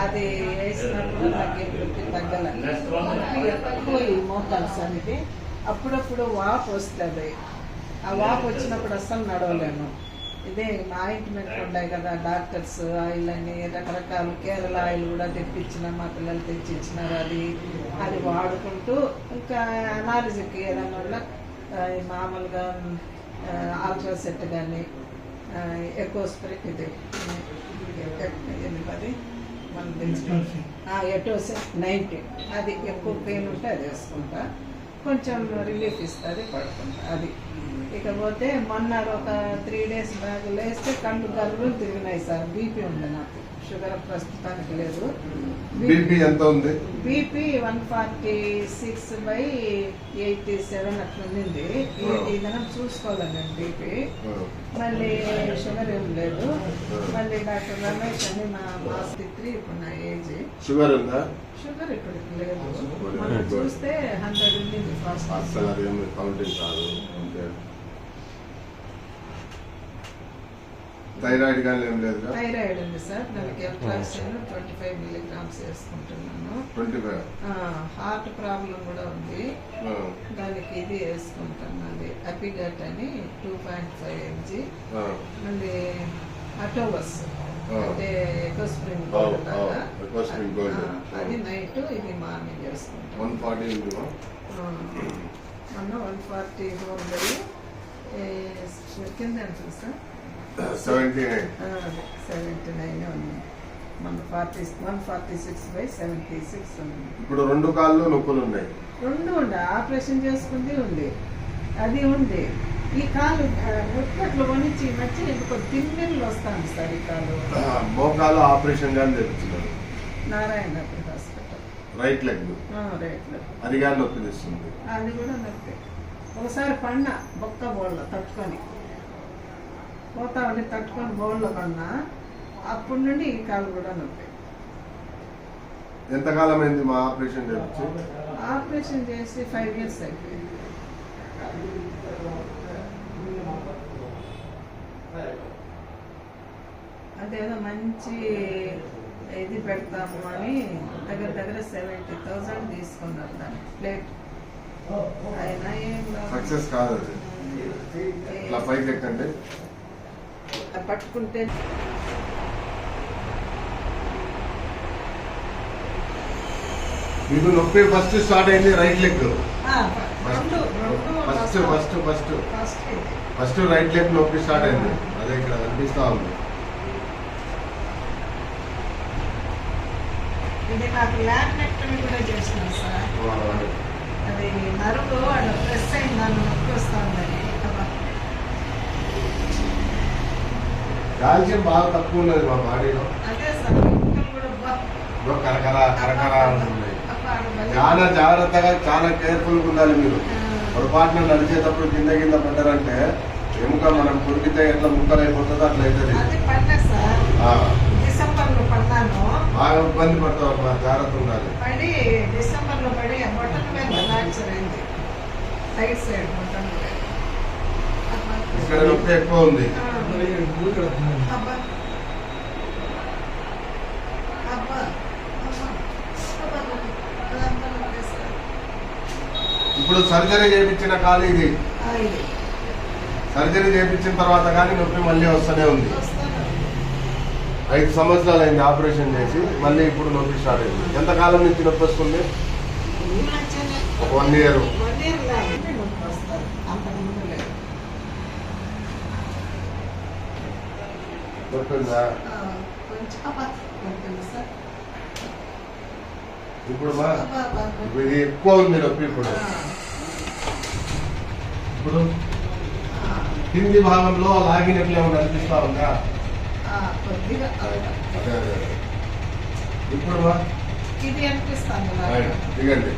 అది వేసినప్పుడు నాకు ఎప్పుడు తగ్గల ఎక్కువ మోతాను సార్ ఇది. అప్పుడప్పుడు వాపు వస్తుంది. ఆ వాపు వచ్చినప్పుడు అస్సలు నడవలేను. ఇదే ఆయింట్మెంట్ ఉన్నాయి కదా డాక్టర్స్ ఆయిల్ అని రకరకాల కేరళ ఆయిల్ కూడా తెప్పించిన మా పిల్లలు తెచ్చిచ్చినారు. అది వాడుకుంటూ ఇంకా అనాలజీకి ఏదన్నా వల్ల మామూలుగా ఆల్ట్రాసెట్ కానీ ఎక్కువ స్ప్రే ఇది అది మనం తెలుసుకుంటాం ఎటోసెట్ 90 అది ఎక్కువ పెయిన్ ఉంటే అది వేసుకుంటా, కొంచెం రిలీఫ్ ఇస్తుంది, పడుకుంటా అది. ఇకపోతే మొన్న ఒక 3 days బ్యాగ్ లేస్తే కళ్ళు గల్లు తిరిగినాయి సార్. బీపీ ఉంది నాకు, షుగర్ ప్రస్తుతానికి లేదు. బీపీ ఎంత ఉంది? బీపీ 146/87 అట్లా ఉంది. ఏదైనా చూసుకోవాలండి బీపీ. మళ్ళీ షుగర్ ఏం లేదు. మళ్ళీ డాక్టర్ రమేష్ అని మా 63 ఇప్పుడు నా ఏజ్. షుగర్ ఉందా? షుగర్ ఇప్పటికి లేదు. మనం చూస్తే 100 ఉంది ఫాస్ట్. థైరాయిడ్ కానీ ఏం లేదు? థైరాయిడ్ ఉంది సార్. దానికి ఎల్ట్రాసిన్ 25 mg వేసుకుంటున్నాను. 25. హార్ట్ ప్రాబ్లం కూడా ఉంది, దానికి ఇది వేసుకుంటాను. అది అపిగట్ అని 2.5 mg. మళ్ళీ అటోబస్ అంటే ఎకోస్ప్రింగ్ అది నైట్, ఇది మార్నింగ్ వేసుకుంటాను. 140 మొన్న 144 కింద ఎంత సార్? 79 ఉంది. మన 146/76 ఉంది. ఇప్పుడు 2 కాళ్ళు నొప్పులు ఉన్నాయి. 2 ఉంది. ఆపరేషన్ చేసుకుంది ఉంది, అది ఉంది. ఈ కాలు ముక్కట్లు కొనిచ్చి మధ్య ఎందుకో తిమ్మిర్లు వస్తాను సార్. ఈ కాలు మోకాలు ఆపరేషన్ కానీ తెచ్చుకున్నారు నారాయణ హాస్పిటల్. రైట్ లెగ్ అది కానీ నొప్పి తెస్తుంది. అది కూడా నొప్పి. ఒకసారి పడినా బొక్క బోళ్ళ తట్టుకొని పోతా ఉండి తట్టుకొని బోల్లో పడినా, అప్పటి నుండి ఈ కాలు కూడా నొప్పి. ఎంతకాలం అయింది మా ఆపరేషన్ చేసి? ఆపరేషన్ చేసి 5 years అయిపోయింది. అదేదో మంచి ఇది పెడతాము అని దగ్గర 70,000 తీసుకున్నారు దాన్ని ప్లేట్. అయినా ఏం సక్సెస్ కాదు. పైకి ఎక్కండి, పట్టుకుంటే మీకు నొప్పి ఫస్ట్ స్టార్ట్ అయింది right leg. First right leg నొప్పి స్టార్ట్ అయింది. అదే ఇక్కడ కనిపిస్తా ఉంది. ఇది నాకు ల్యామినెక్టమీ కూడా చేసినాను సార్. అది నరుగు ప్రెస్ అయింది, దాన్ని నొప్పి వస్తుందని. కాల్షియం బాగా తక్కువ ఉన్నది మా బాడీలో. అదే సార్ కూడా కరకరా ఉంటుంది. చాలా జాగ్రత్తగా చాలా కేర్ఫుల్గా ఉండాలి మీరు. పొరపాటున నడిచేటప్పుడు కింద పడ్డారంటే ఎముక మనం కొరికితే ఎట్లా ముక్కలు అయిపోతుందో అట్లా అవుతుంది. డిసెంబర్లో పడ్డాను, బాగా ఇబ్బంది పడతాం. జాగ్రత్త ఉండాలి. పడి డిసెంబర్లో పడి బొట్టల మీద ఫ్రాక్చర్ అయింది, రైట్ సైడ్ బొట్టల మీద. ఇక్కడ నొప్పి ఎక్కువ ఉంది. ఇప్పుడు సర్జరీ చేయించిన కాలు ఇది. సర్జరీ చేయించిన తర్వాత కానీ నొప్పి మళ్ళీ వస్తూనే ఉంది. 5 సంవత్సరాలు అయింది ఆపరేషన్ చేసి, మళ్ళీ ఇప్పుడు నొప్పి స్టార్ట్ అయింది. ఎంతకాలం నుంచి నొప్పి వస్తుంది? 1 year. నొప్పిందా? ఇప్పుడు ఇది ఎక్కువ ఉంది నొప్పి. ఇప్పుడు కింది భాగంలో లాగినట్లు ఏమైనా అనిపిస్తా ఉందా? ఇప్పుడు ఇది అనిపిస్తాను. దిగండి.